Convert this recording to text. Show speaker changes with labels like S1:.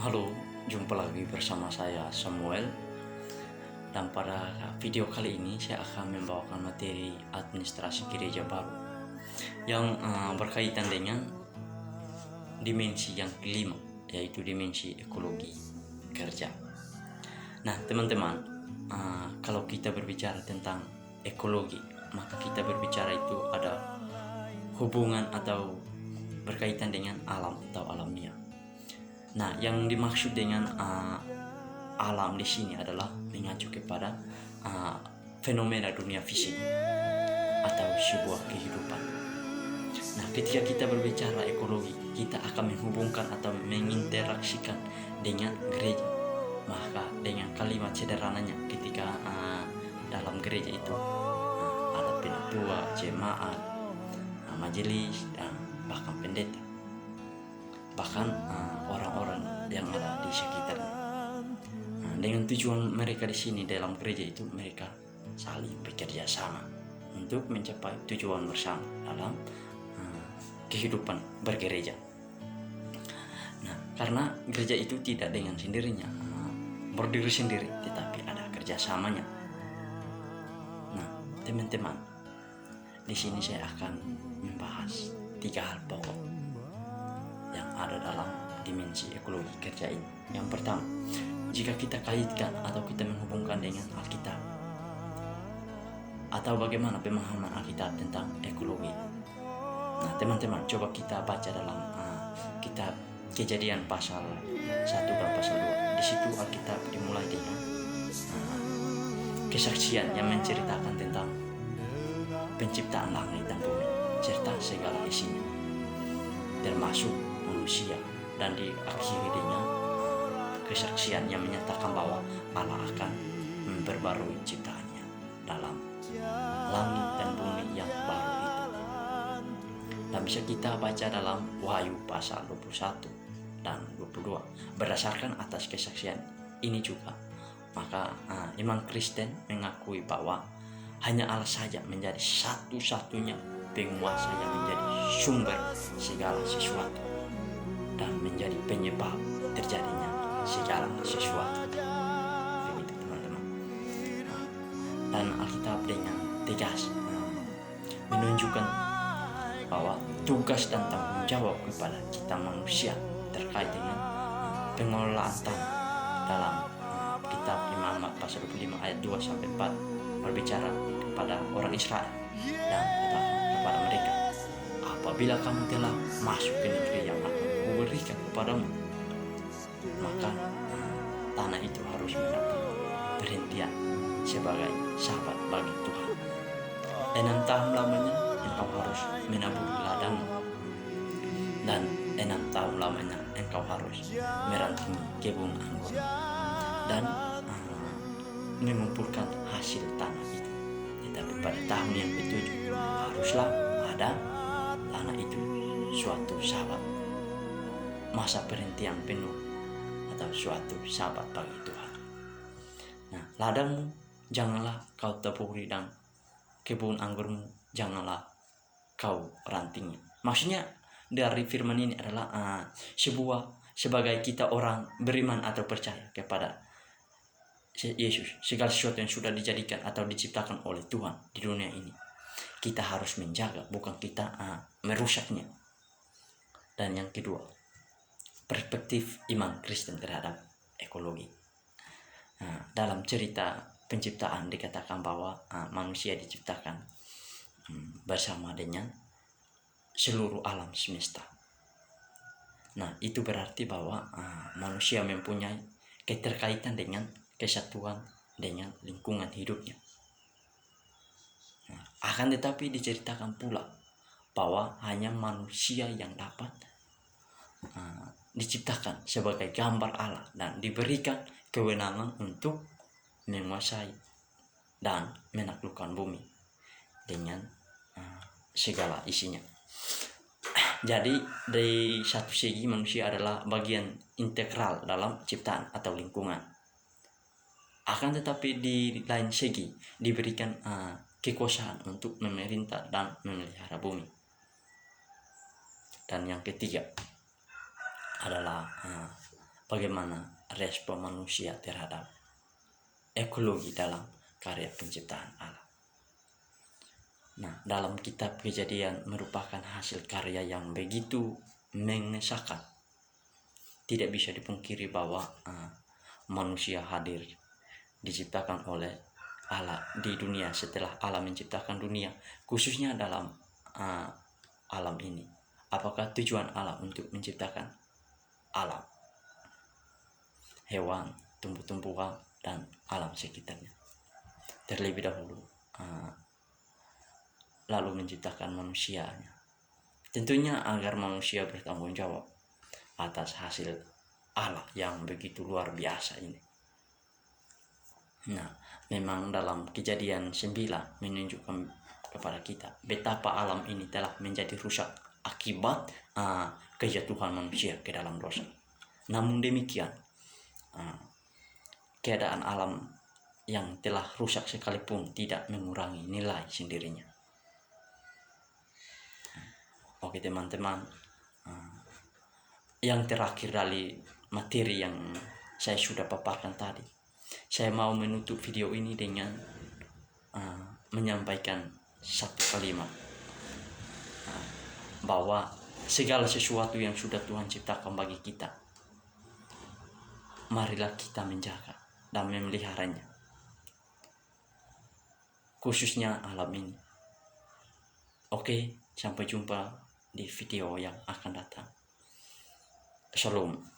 S1: Halo, jumpa lagi bersama saya Samuel. Dan pada video kali ini saya akan membawakan materi administrasi gereja baru yang berkaitan dengan dimensi yang kelima, yaitu dimensi ekologi kerja. Nah teman-teman, kalau kita berbicara tentang ekologi, maka kita berbicara itu ada hubungan atau berkaitan dengan alam atau alamiah. Nah, yang dimaksud dengan alam di sini adalah mengacu kepada fenomena dunia fisik atau sebuah kehidupan. Nah, ketika kita berbicara ekologi, kita akan menghubungkan atau menginteraksikan dengan gereja. Maka dengan kalimat sederhananya, ketika dalam gereja itu ada penatua, jemaat, majelis, dan bahkan pendeta, bahkan orang-orang yang ada di sekitarnya. Dengan tujuan mereka di sini dalam gereja itu, mereka saling bekerja sama untuk mencapai tujuan bersama dalam kehidupan bergereja. Nah, karena gereja itu tidak dengan sendirinya berdiri sendiri, tetapi ada kerjasamanya. Nah, teman-teman, di sini saya akan membahas 3 hal pokok yang ada dalam dimensi ekologi kerja ini. Yang pertama, jika kita kaitkan atau kita menghubungkan dengan Alkitab, atau bagaimana pemahaman Alkitab tentang ekologi. Nah teman-teman, coba kita baca dalam kitab Kejadian pasal 1 dan pasal 2. Di situ Alkitab dimulai dengan kesaksian yang menceritakan tentang penciptaan langit dan bumi serta segala isinya, termasuk manusia, dan diakhiri dengan kesaksian yang menyatakan bahwa Allah akan memperbarui ciptaannya dalam langit dan bumi yang baru itu. Dan bisa kita baca dalam Wahyu pasal 21 dan 22. Berdasarkan atas kesaksian ini juga, maka iman Kristen mengakui bahwa hanya Allah saja menjadi satu-satunya penguasa yang menjadi sumber segala sesuatu dan menjadi penyebab terjadinya segala sesuatu. Begitu teman-teman. Dan Alkitab dengan tegas menunjukkan bahwa tugas dan tanggung jawab kepada kita manusia terkait dengan pengelolaan tanah dalam kitab Imamat pasal 25 ayat 2 sampai 4 berbicara kepada orang Israel dan kepada mereka, apabila kamu telah masuk ke negeri yang akan kuberikan kepadamu, maka tanah itu harus mendapat perhentian sebagai sahabat bagi Tuhan. 6 tahun lamanya engkau harus menaburi ladang, dan 6 tahun lamanya engkau harus merantingi kebun anggur dan mengumpulkan hasil tanah itu. Tetapi pada tahun yang ke-7 haruslah ada tanah itu suatu sabat, masa perhentian penuh atau suatu sabat bagi Tuhan. Nah, ladangmu janganlah kau taburi dan kebun anggurmu janganlah kau rantingi. Maksudnya dari firman ini adalah sebagai kita orang beriman atau percaya kepada Yesus, segala sesuatu yang sudah dijadikan atau diciptakan oleh Tuhan di dunia ini, kita harus menjaga, bukan kita merusaknya. Dan yang kedua, perspektif iman Kristen terhadap ekologi. Dalam cerita penciptaan dikatakan bahwa manusia diciptakan bersama dengan seluruh alam semesta. Nah, itu berarti bahwa manusia mempunyai keterkaitan dengan kesatuan dengan lingkungan hidupnya. Akan tetapi diceritakan pula bahwa hanya manusia yang dapat diciptakan sebagai gambar Allah dan diberikan kewenangan untuk menguasai dan menaklukkan bumi dengan segala isinya. Jadi dari satu segi manusia adalah bagian integral dalam ciptaan atau lingkungan. Akan tetapi di lain segi diberikan kekuasaan untuk memerintah dan memelihara bumi. Dan yang ketiga adalah bagaimana respon manusia terhadap ekologi dalam karya penciptaan Allah. Nah, dalam kitab Kejadian merupakan hasil karya yang begitu mengesahkan. Tidak bisa dipungkiri bahwa manusia hadir diciptakan oleh Allah di dunia setelah Allah menciptakan dunia, khususnya dalam alam ini. Apakah tujuan Allah untuk menciptakan alam, hewan, tumbuh-tumbuhan, dan alam sekitarnya terlebih dahulu, lalu menciptakan manusianya? Tentunya agar manusia bertanggung jawab atas hasil Allah yang begitu luar biasa ini. Nah, memang dalam Kejadian 9 menunjukkan kepada kita betapa alam ini telah menjadi rusak akibat kejatuhan manusia ke dalam dosa. Namun demikian, keadaan alam yang telah rusak sekalipun tidak mengurangi nilai sendirinya. Oke teman-teman, yang terakhir dari materi yang saya sudah paparkan tadi, saya mau menutup video ini dengan menyampaikan satu kalimat, bahwa segala sesuatu yang sudah Tuhan ciptakan bagi kita, marilah kita menjaga dan memeliharanya, khususnya alam ini. Oke, sampai jumpa di video yang akan datang. Shalom.